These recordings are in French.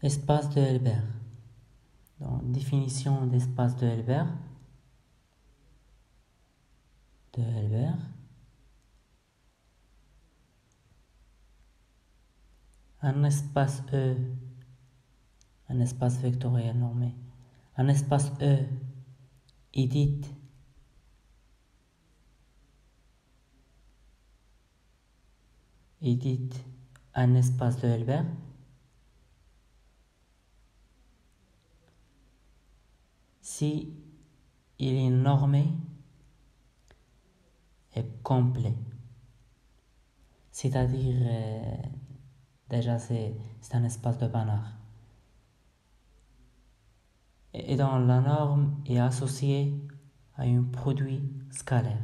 Espace de Hilbert. Donc, définition d'espace de Hilbert. Un espace E, un espace vectoriel normé. Un espace E édite un espace de Hilbert si il est normé et complet. C'est-à-dire, déjà c'est un espace de Banach. Et dans la norme est associée à un produit scalaire.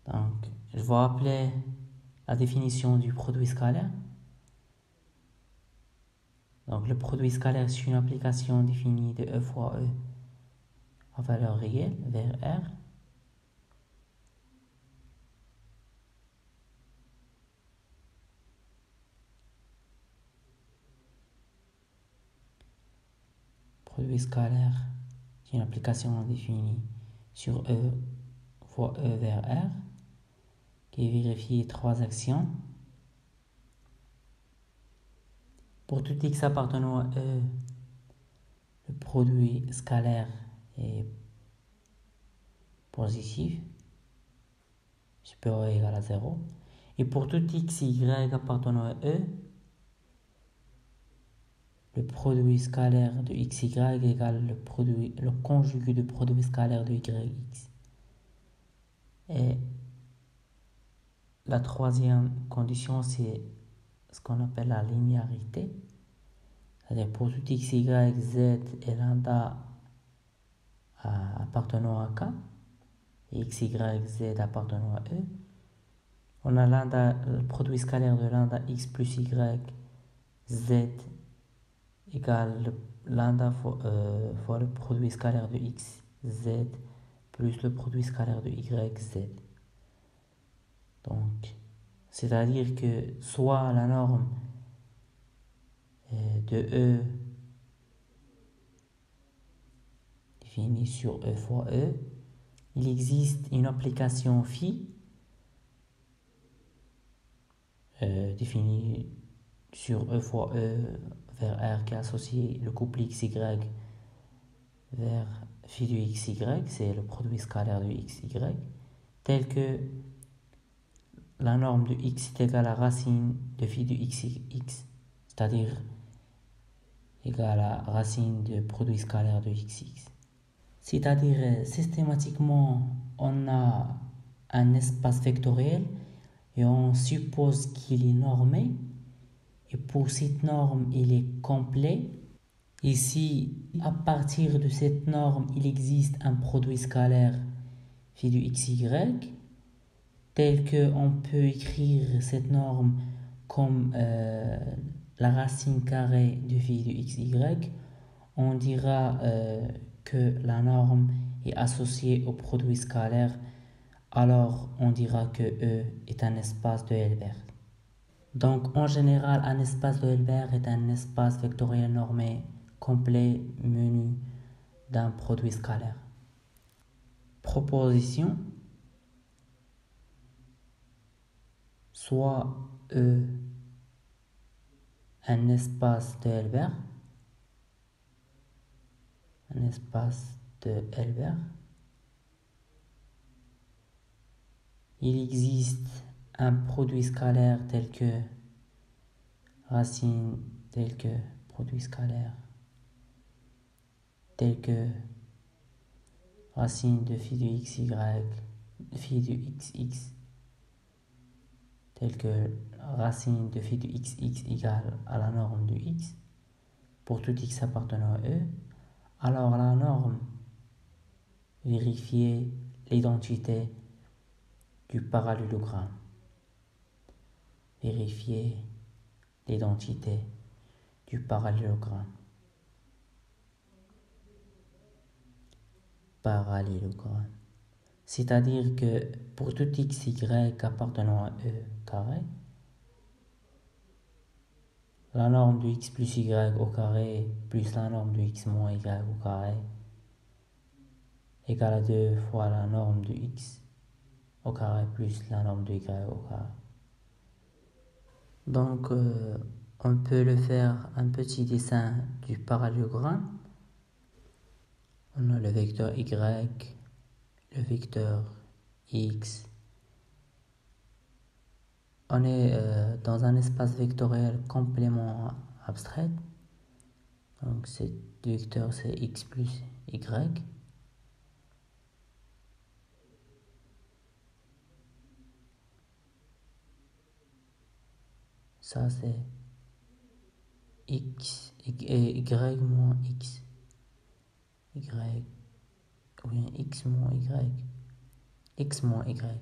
Donc, je vais rappeler la définition du produit scalaire. Donc, le produit scalaire, c'est une application définie de E fois E à valeur réelle vers R. Produit scalaire, c'est une application définie sur E fois E vers R qui vérifie 3 actions. Pour tout x appartenant à E, le produit scalaire est positif, supérieur ou égal à 0. Et pour tout x, y appartenant à E, le produit scalaire de xy égale le conjugué du produit scalaire de yx. Et la troisième condition, c'est ce qu'on appelle la linéarité. C'est-à-dire pour tout x, y, z et lambda appartenant à K, et x, y, z appartenant à E, on a le produit scalaire de lambda x plus y, z égale lambda fois le produit scalaire de x, z plus le produit scalaire de y, z. Donc, c'est-à-dire que soit la norme de E définie sur E fois E, il existe une application phi définie sur E fois E vers R qui associe le couple XY vers phi de XY, c'est le produit scalaire de XY, tel que la norme de x est égale à racine de phi de XX, c'est-à-dire égale à racine de produit scalaire de XX. C'est-à-dire, systématiquement, on a un espace vectoriel et on suppose qu'il est normé. Et pour cette norme, il est complet. Et si, à partir de cette norme, il existe un produit scalaire phi de xy, tel qu'on peut écrire cette norme comme la racine carrée de phi de xy, on dira que la norme est associée au produit scalaire, alors on dira que E est un espace de Hilbert. Donc en général, un espace de Hilbert est un espace vectoriel normé complet muni d'un produit scalaire. Proposition: soit E un espace de Hilbert, il existe un produit scalaire tel que racine de phi de xy, phi de xx, tel que racine de phi de xx égale à la norme de x, pour tout x appartenant à E, alors la norme vérifier l'identité du parallélogramme. C'est-à-dire que pour tout x, y appartenant à E carré, la norme de x plus y au carré plus la norme de x moins y au carré égale à 2 fois la norme de x au carré plus la norme de y au carré. Donc, on peut le faire un petit dessin du parallélogramme. On a le vecteur y, le vecteur x. On est dans un espace vectoriel complément abstrait. Donc, ce vecteur, c'est x plus y. Ça, c'est x, y moins x. Y, ou bien x moins y. X moins y.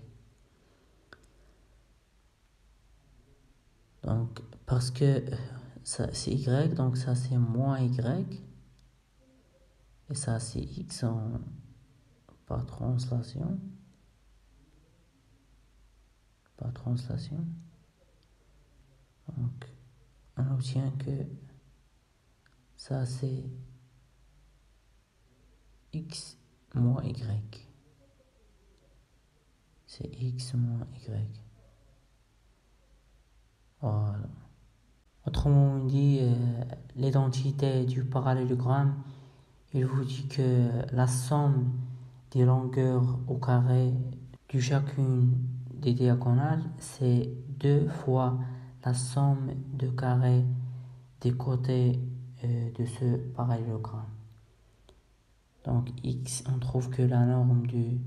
Donc, parce que ça, c'est y, donc ça, c'est moins y. Et ça, c'est x par translation. Par translation. Donc, on obtient que ça, c'est x moins y. C'est x moins y. Voilà. Autrement dit, l'identité du parallélogramme, il vous dit que la somme des longueurs au carré de chacune des diagonales, c'est 2 fois la somme de carrés des côtés de ce parallélogramme. Donc x, on trouve que la norme de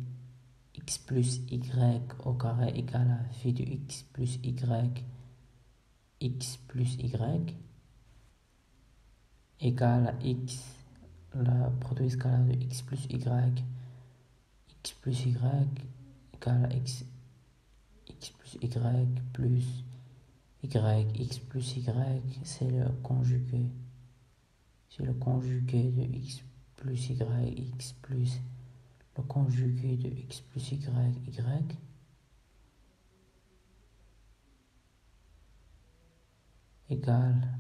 x plus y au carré égale à phi de x plus y, x plus y, égale à x, la produit scalaire de x plus y, x plus y égale à x plus y plus y, x plus y, c'est le conjugué de x plus y, x plus le conjugué de x plus y, y, égale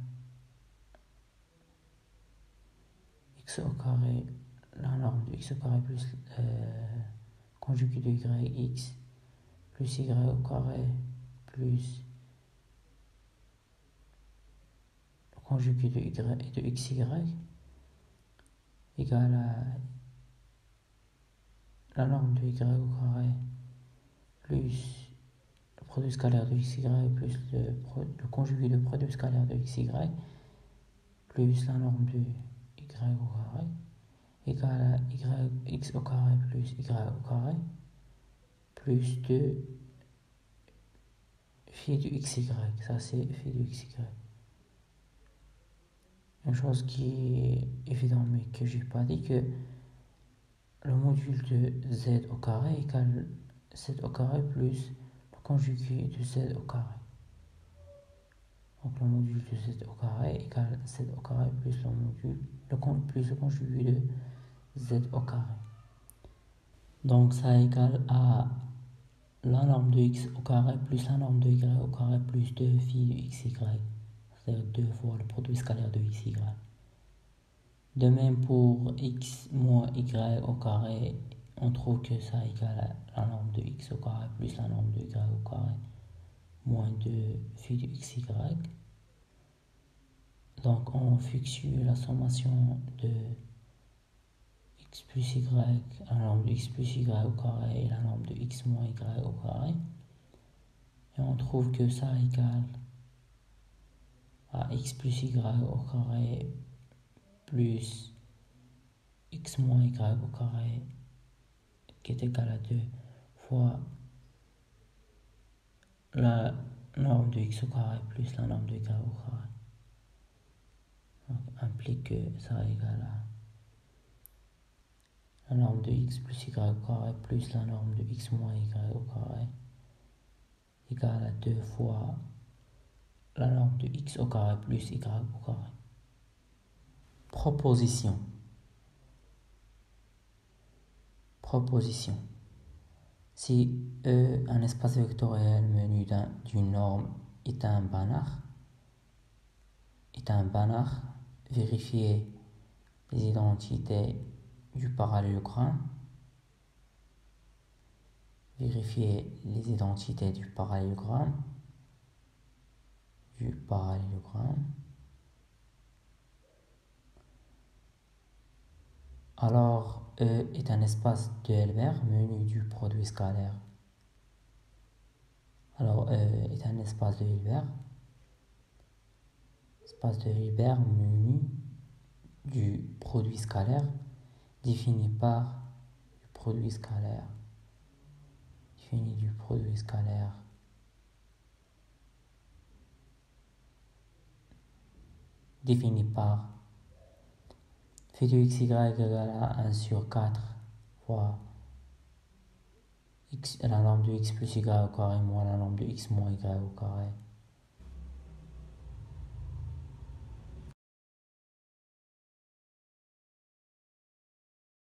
x au carré, la norme de x au carré plus conjugué de y, x plus y au carré plus le conjugué de y et de xy égale à la norme de y au carré plus le produit scalaire de xy plus le conjugué de produit scalaire de xy plus la norme de y au carré égale à x au carré plus y au carré plus 2 phi de xy. Ça, c'est phi de xy. Une chose qui est évidente mais que j'ai pas dit, que le module de z au carré égale z au carré plus le conjugué de z au carré. Donc le module de z au carré égale z au carré plus le conjugué de z au carré. Donc ça égale à la norme de x au carré plus la norme de y au carré plus 2 phi de xy. C'est-à-dire 2 fois le produit scalaire de xy. De même pour x moins y au carré, on trouve que ça égale à la norme de x au carré plus la norme de y au carré moins 2 phi de xy. Donc on fluctue la sommation de x plus y, la norme de x plus y au carré et la norme de x moins y au carré. Et on trouve que ça égale à x plus y au carré plus x moins y au carré qui est égal à 2 fois la norme de x au carré plus la norme de y au carré. Donc implique que ça égale à la norme de x plus y au carré plus la norme de x moins y au carré égale à 2 fois la norme de x au carré plus y au carré. Proposition. Si un espace vectoriel menu d'une norme est un banach, vérifiez les identités du parallélogramme. Vérifiez les identités du parallélogramme. Alors, E est un espace de Hilbert menu du produit scalaire. Alors, E est un espace de Hilbert. Espace de Hilbert menu du produit scalaire défini par du produit scalaire. Défini du produit scalaire. Défini par phi de xy égale à 1 sur 4 fois la norme de x plus y au carré moins la norme de x moins y au carré.